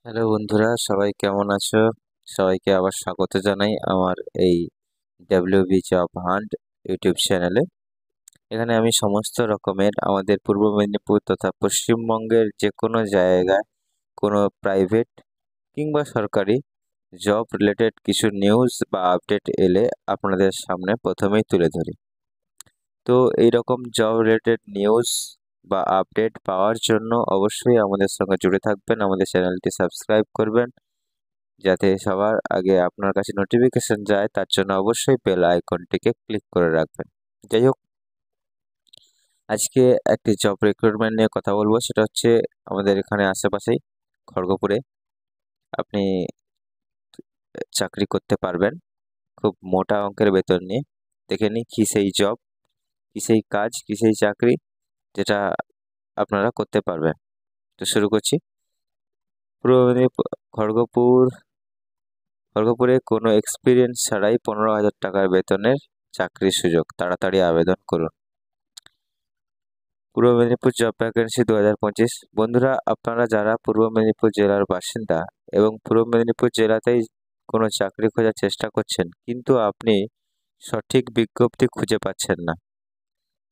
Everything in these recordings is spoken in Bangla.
হ্যালো বন্ধুরা, সবাই কেমন আছো? সবাইকে আবার স্বাগত জানাই আমার এই ডাব্লিউবি জব হান্ট ইউটিউব চ্যানেলে। এখানে আমি সমস্ত রকমের আমাদের পূর্ব মেদিনীপুর তথা পশ্চিমবঙ্গের যে কোনো জায়গায় কোনো প্রাইভেট কিংবা সরকারি জব রিলেটেড কিছু নিউজ বা আপডেট এলে আপনাদের সামনে প্রথমেই তুলে ধরি। তো এই রকম জব রিলেটেড নিউজ বা আপডেট পাওয়ার জন্য অবশ্যই আমাদের সঙ্গে জুড়ে থাকবেন, আমাদের চ্যানেলটি সাবস্ক্রাইব করবেন যাতে সবার আগে আপনার কাছে নোটিফিকেশন যায়। তার জন্য অবশ্যই বেল আইকনটিকে ক্লিক করে রাখবেন। যাই হোক, আজকে একটি জব রিক্রুটমেন্ট নিয়ে কথা বলবো। সেটা হচ্ছে আমাদের এখানে আশেপাশেই খড়গপুরে আপনি চাকরি করতে পারবেন খুব মোটা অঙ্কের বেতন নিয়ে। দেখে নিই কি সেই জব, কি সেই কাজ, কি সেই চাকরি যেটা আপনারা করতে পারবেন। তো শুরু করছি। পূর্ব মেদিনীপুর খড়গপুরে কোনো এক্সপিরিয়েন্স ছাড়াই 15,000 টাকার বেতনের চাকরির সুযোগ। তাড়াতাড়ি আবেদন করুন। পূর্ব মেদিনীপুর জব ভ্যাকেন্সি 2025। বন্ধুরা, আপনারা যারা পূর্ব মেদিনীপুর জেলার বাসিন্দা এবং পূর্ব মেদিনীপুর জেলাতেই কোনো চাকরি খোঁজার চেষ্টা করছেন, কিন্তু আপনি সঠিক বিজ্ঞপ্তি খুঁজে পাচ্ছেন না,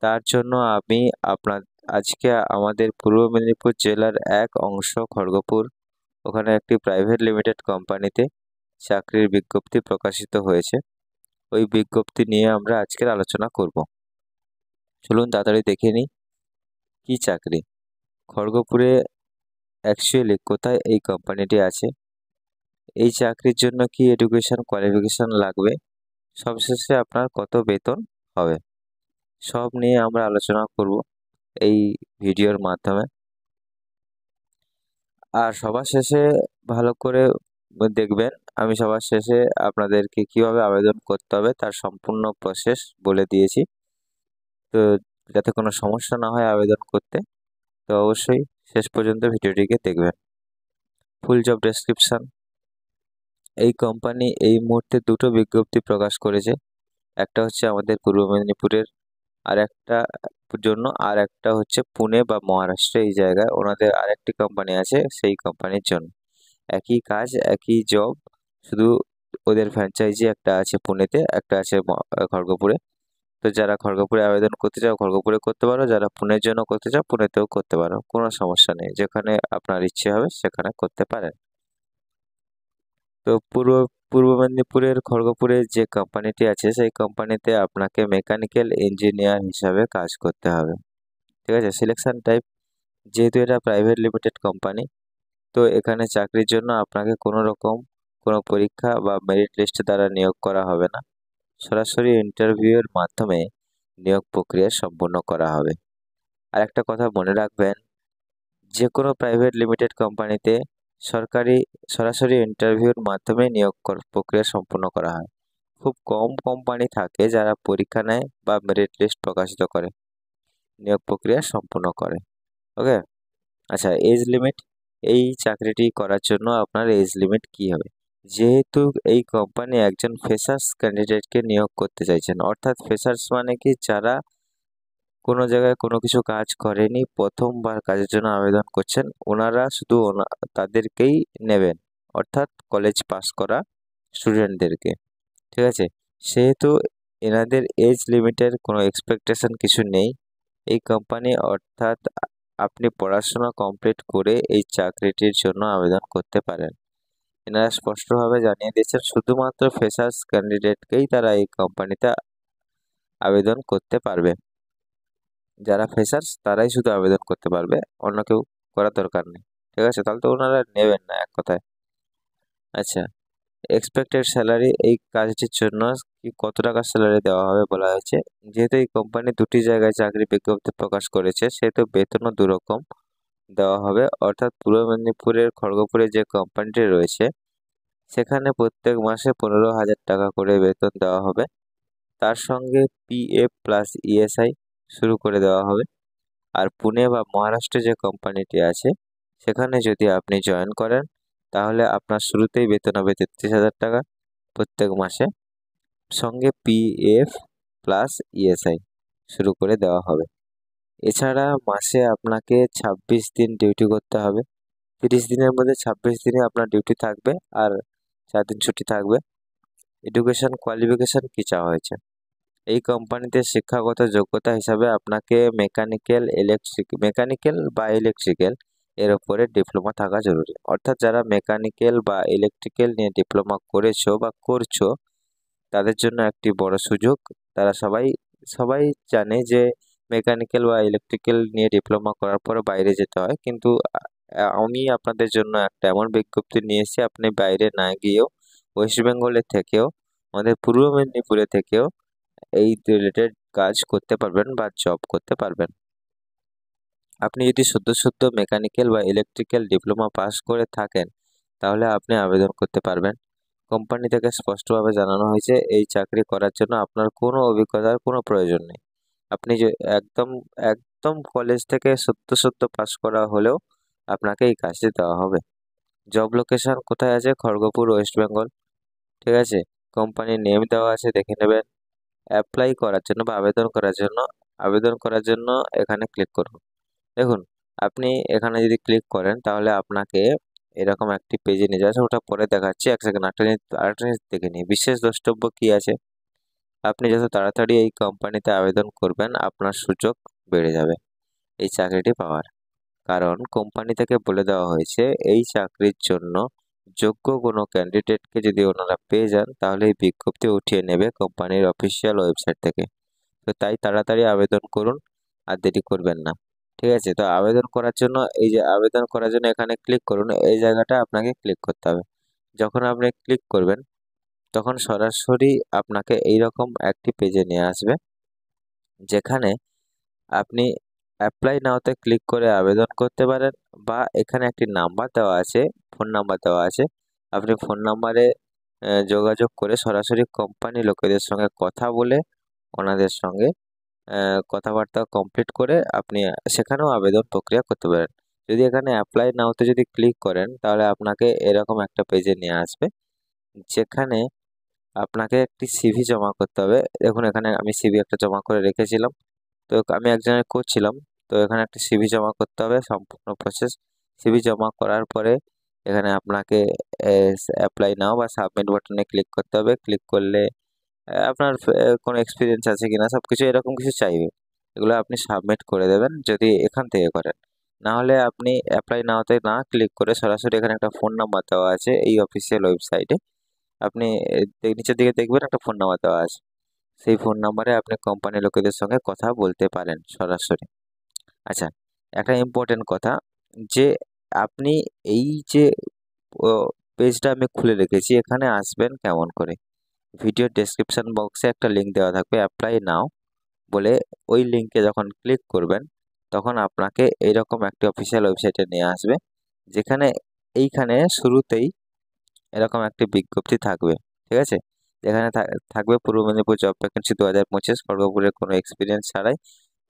তার জন্য আমি আপনার আজকে আমাদের পূর্ব মেদিনীপুর জেলার এক অংশ খড়গপুর, ওখানে একটি প্রাইভেট লিমিটেড কোম্পানিতে চাকরির বিজ্ঞপ্তি প্রকাশিত হয়েছে। ওই বিজ্ঞপ্তি নিয়ে আমরা আজকের আলোচনা করব। চলুন তাড়াতাড়ি দেখে নিই কি চাকরি। খড়গপুরে অ্যাকচুয়ালি কোথায় এই কোম্পানিটি আছে, এই চাকরির জন্য কি এডুকেশন কোয়ালিফিকেশন লাগবে, সবশেষে আপনার কত বেতন হবে, সব নিয়ে আমরা আলোচনা করব এই ভিডিওর মাধ্যমে। আর সবার শেষে ভালো করে দেখবেন, আমি সবার শেষে আপনাদেরকে কিভাবে আবেদন করতে হবে তার সম্পূর্ণ প্রসেস বলে দিয়েছি। তো যাতে কোনো সমস্যা না হয় আবেদন করতে, তো অবশ্যই শেষ পর্যন্ত ভিডিওটিকে দেখবেন। ফুল জব ডেসক্রিপশন। এই কোম্পানি এই মুহূর্তে দুটো বিজ্ঞপ্তি প্রকাশ করেছে। একটা হচ্ছে আমাদের পূর্ব মেদিনীপুরের, আর একটা জন্য, আর একটা হচ্ছে পুনে বা মহারাষ্ট্র, এই জায়গায় ওনাদের আরেকটি কোম্পানি আছে, সেই কোম্পানির জন্য। একই কাজ, একই জব, শুধু ওদের ফ্র্যাঞ্চাইজি একটা আছে পুনেতে, একটা আছে খড়গপুরে। তো যারা খড়গপুরে আবেদন করতে চাও খড়গপুরে করতে পারো, যারা পুনের জন্য করতে চাও পুনেতেও করতে পারো, কোনো সমস্যা নেই, যেখানে আপনার ইচ্ছে হবে সেখানে করতে পারেন। তো পূর্ব মেদিনীপুরের খড়গপুরে যে কোম্পানিটি আছে সেই কোম্পানিতে আপনাকে মেকানিক্যাল ইঞ্জিনিয়ার হিসাবে কাজ করতে হবে। ঠিক আছে, সিলেকশন টাইপ, যেহেতু এটা প্রাইভেট লিমিটেড কোম্পানি, তো এখানে চাকরির জন্য আপনাকে কোনো রকম কোনো পরীক্ষা বা মেরিট লিস্ট দ্বারা নিয়োগ করা হবে না, সরাসরি ইন্টারভিউয়ের মাধ্যমে নিয়োগ প্রক্রিয়া সম্পূর্ণ করা হবে। আর একটা কথা মনে রাখবেন, যে কোনো প্রাইভেট লিমিটেড কোম্পানিতে সরকারি সরাসরি ইন্টারভিউর মাধ্যমে নিয়োগ প্রক্রিয়া সম্পূর্ণ করা হয়। খুব কম কোম্পানি থাকে যারা পরীক্ষা নেয় বা মেরিট লিস্ট প্রকাশিত করে নিয়োগ প্রক্রিয়া সম্পূর্ণ করে। ওকে। আচ্ছা, এজ লিমিট। এই চাকরিটি করার জন্য আপনার এজ লিমিট কি হবে? যেহেতু এই কোম্পানি একজন ফ্রেশার্স ক্যান্ডিডেটকে নিয়োগ করতে চাইছেন, অর্থাৎ ফ্রেশার্স মানে কি, যারা কোনো জায়গায় কোনো কিছু কাজ করেনি, প্রথমবার কাজের জন্য আবেদন করছেন, ওনারা শুধু তাদেরকেই নেবেন, অর্থাৎ কলেজ পাস করা স্টুডেন্টদেরকে। ঠিক আছে, সেহেতু এনাদের এজ লিমিটের কোনো এক্সপেকটেশন কিছু নেই এই কোম্পানি, অর্থাৎ আপনি পড়াশোনা কমপ্লিট করে এই চাকরিটির জন্য আবেদন করতে পারেন। এনারা স্পষ্টভাবে জানিয়ে দিয়েছেন শুধুমাত্র ফ্রেশার্স ক্যান্ডিডেটকেই তারা এই কোম্পানিতে আবেদন করতে পারবে। যারা ফ্রেশার্স তারাই শুধু আবেদন করতে পারবে, অন্য কেউ করার দরকার নেই। ঠিক আছে, তাহলে তো ওনারা নেবেন না এক কথায়। আচ্ছা, এক্সপেক্টেড স্যালারি, এই কাজটির জন্য কি কত টাকা স্যালারি দেওয়া হবে বলা হয়েছে। যেহেতু এই কোম্পানি দুটি জায়গায় চাকরি বিজ্ঞপ্তি প্রকাশ করেছে, সেহেতু বেতনও দুরকম দেওয়া হবে। অর্থাৎ পূর্ব মেদিনীপুরের খড়গপুরে যে কোম্পানিটি রয়েছে সেখানে প্রত্যেক মাসে 15,000 টাকা করে বেতন দেওয়া হবে, তার সঙ্গে পিএফ প্লাস ইএসআই শুরু করে দেওয়া হবে। আর পুনে বা মহারাষ্ট্রে যে কোম্পানিটি আছে সেখানে যদি আপনি জয়েন করেন, তাহলে আপনার শুরুতেই বেতন হবে 33,000 টাকা প্রত্যেক মাসে, সঙ্গে পিএফ প্লাস ইএসআই শুরু করে দেওয়া হবে। এছাড়া মাসে আপনাকে 26 দিন ডিউটি করতে হবে, 30 দিনের মধ্যে 26 দিনে আপনার ডিউটি থাকবে আর 4 দিন ছুটি থাকবে। এডুকেশন কোয়ালিফিকেশন কি চাওয়া হয়েছে? এই কোম্পানিতে শিক্ষাগত যোগ্যতা হিসাবে আপনাকে মেকানিক্যাল বা ইলেকট্রিক্যাল এর ওপরে ডিপ্লোমা থাকা জরুরি। অর্থাৎ যারা মেকানিক্যাল বা ইলেকট্রিক্যাল নিয়ে ডিপ্লোমা করেছো বা করছো তাদের জন্য একটি বড় সুযোগ। তারা সবাই সবাই জানে যে মেকানিক্যাল বা ইলেকট্রিক্যাল নিয়ে ডিপ্লোমা করার পরে বাইরে যেতে হয়, কিন্তু আমি আপনাদের জন্য একটা এমন বিজ্ঞপ্তি নিয়ে এসেছি, আপনি বাইরে না গিয়েও ওয়েস্ট বেঙ্গলের থেকেও, আমাদের পূর্ব মেদিনীপুরে থেকেও এই রিলেটেড কাজ করতে পারবেন বা জব করতে পারবেন। আপনি যদি সদ্য মেকানিক্যাল বা ইলেকট্রিক্যাল ডিপ্লোমা পাস করে থাকেন তাহলে আপনি আবেদন করতে পারবেন। কোম্পানি থেকে স্পষ্টভাবে জানানো হয়েছে এই চাকরি করার জন্য আপনার কোনো অভিজ্ঞতার কোনো প্রয়োজন নেই। আপনি যে একদম একদম কলেজ থেকে সদ্য পাস করা হলেও আপনাকে এই কাজটি দেওয়া হবে। জব লোকেশন কোথায় আছে? খড়গপুর, ওয়েস্ট বেঙ্গল। ঠিক আছে, কোম্পানির নেম দেওয়া আছে, দেখে নেবেন। অ্যাপ্লাই করার জন্য বা আবেদন করার জন্য এখানে ক্লিক করুন। দেখুন, আপনি এখানে যদি ক্লিক করেন তাহলে আপনাকে এরকম একটি পেজে নিয়ে যাচ্ছে, ওটা পরে দেখাচ্ছি। এক সেকেন্ড, আরেকটা জিনিস দেখে নিই। বিশেষ দ্রষ্টব্য কি আছে? আপনি যত তাড়াতাড়ি এই কোম্পানিতে আবেদন করবেন আপনার সুযোগ বেড়ে যাবে এই চাকরিটি পাওয়ার। কারণ কোম্পানি থেকে বলে দেওয়া হয়েছে এই চাকরির জন্য যোগ্য কোনো ক্যান্ডিডেটকে যদি ওনারা পেয়ে যান তাহলে এই বিজ্ঞপ্তি উঠিয়ে নেবে কোম্পানির অফিসিয়াল ওয়েবসাইট থেকে। তো তাই তাড়াতাড়ি আবেদন করুন, আর দেরি করবেন না। ঠিক আছে, তো আবেদন করার জন্য আবেদন করার জন্য এখানে ক্লিক করুন, এই জায়গাটা আপনাকে ক্লিক করতে হবে। যখন আপনি ক্লিক করবেন তখন সরাসরি আপনাকে এইরকম একটি পেজে নিয়ে আসবে, যেখানে আপনি অ্যাপ্লাই নাওতে ক্লিক করে আবেদন করতে পারেন, বা এখানে একটি নাম্বার দেওয়া আছে, ফোন নাম্বার দেওয়া আছে। আপনি ফোন নাম্বারে যোগাযোগ করে সরাসরি কোম্পানি লোকেদের সঙ্গে কথা বলে ওনাদের সঙ্গে কথাবার্তা কমপ্লিট করে আপনি সেখানেও আবেদন প্রক্রিয়া করতে পারেন। যদি এখানে অ্যাপ্লাই নাওতে যদি ক্লিক করেন তাহলে আপনাকে এরকম একটা পেজে নিয়ে আসবে, যেখানে আপনাকে একটি সিভি জমা করতে হবে। দেখুন, এখানে আমি সিভি একটা জমা করে রেখেছিলাম, তো আমি একজনের করছিলাম। তো এখানে একটা সিভি জমা করতে হবে, সম্পূর্ণ প্রসেস। সিভি জমা করার পরে এখানে আপনাকে অ্যাপ্লাই নাও বা সাবমিট বাটনে ক্লিক করতে হবে। ক্লিক করলে আপনার কোনো এক্সপিরিয়েন্স আছে কিনা সব কিছু এরকম কিছু চাইবে, এগুলো আপনি সাবমিট করে দেবেন যদি এখান থেকে করেন। না হলে আপনি অ্যাপ্লাই নাওতে না ক্লিক করে সরাসরি এখানে একটা ফোন নাম্বার দেওয়া আছে এই অফিসিয়াল ওয়েবসাইটে, আপনি নিচের দিকে দেখবেন একটা ফোন নাম্বার দেওয়া আছে, সেই ফোন নাম্বারে আপনি কোম্পানির লোকেদের সঙ্গে কথা বলতে পারেন সরাসরি। আচ্ছা, একটা ইম্পর্টেন্ট কথা, যে আপনি এই যে পেজটা আমি খুলে রেখেছি এখানে আসবেন কেমন করে? ভিডিও ডেসক্রিপশন বক্সে একটা লিঙ্ক দেওয়া থাকবে, অ্যাপ্লাই নাও বলে। ওই লিঙ্কে যখন ক্লিক করবেন তখন আপনাকে এইরকম একটি অফিসিয়াল ওয়েবসাইটে নিয়ে আসবে, যেখানে এইখানে শুরুতেই এরকম একটি বিজ্ঞপ্তি থাকবে। ঠিক আছে, যেখানে থাকবে পূর্ব মেদিনীপুর জব ভ্যাকেন্সি 2025, খড়গপুরের কোনো এক্সপিরিয়েন্স ছাড়াই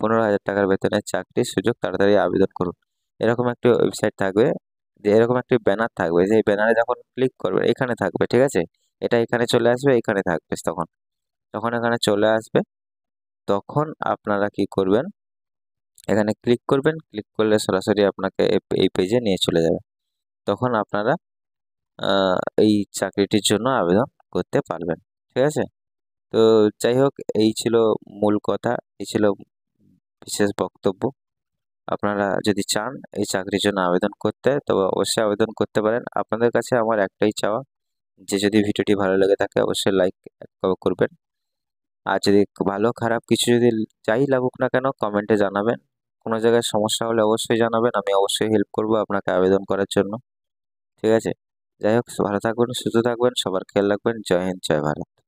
15,000 টাকার বেতনের চাকরির সুযোগ, তাড়াতাড়ি আবেদন করুন। এরকম একটি ওয়েবসাইট থাকবে, যে এরকম একটি ব্যানার থাকবে, যে ব্যানারে যখন ক্লিক করবে এখানে থাকবে। ঠিক আছে, এটা এখানে চলে আসবে, এখানে থাকবে। তখন যখন এখানে চলে আসবে তখন আপনারা কি করবেন, এখানে ক্লিক করবেন। ক্লিক করলে সরাসরি আপনাকে এই পেজে নিয়ে চলে যাবে। তখন আপনারা এই চাকরিটির জন্য আবেদন করতে পারবেন। ঠিক আছে, তো যাই হোক, এই ছিল মূল কথা, এই ছিল বিশেষ বক্তব্য। আপনারা যদি চান এই চাকরির জন্য আবেদন করতে, তবে অবশ্যই আবেদন করতে পারেন। আপনাদের কাছে আমার একটাই চাওয়া, যে যদি ভিডিওটি ভালো লেগে থাকে অবশ্যই লাইক করবেন, আর যদি ভালো খারাপ কিছু যদি যাই লাগুক না কেন কমেন্টে জানাবেন। কোনো জায়গায় সমস্যা হলে অবশ্যই জানাবেন, আমি অবশ্যই হেল্প করব আপনাকে আবেদন করার জন্য। ঠিক আছে, যাই হোক, ভালো থাকবেন, সুস্থ থাকবেন, সবার খেয়াল রাখবেন। জয় হিন্দ, জয় ভারত।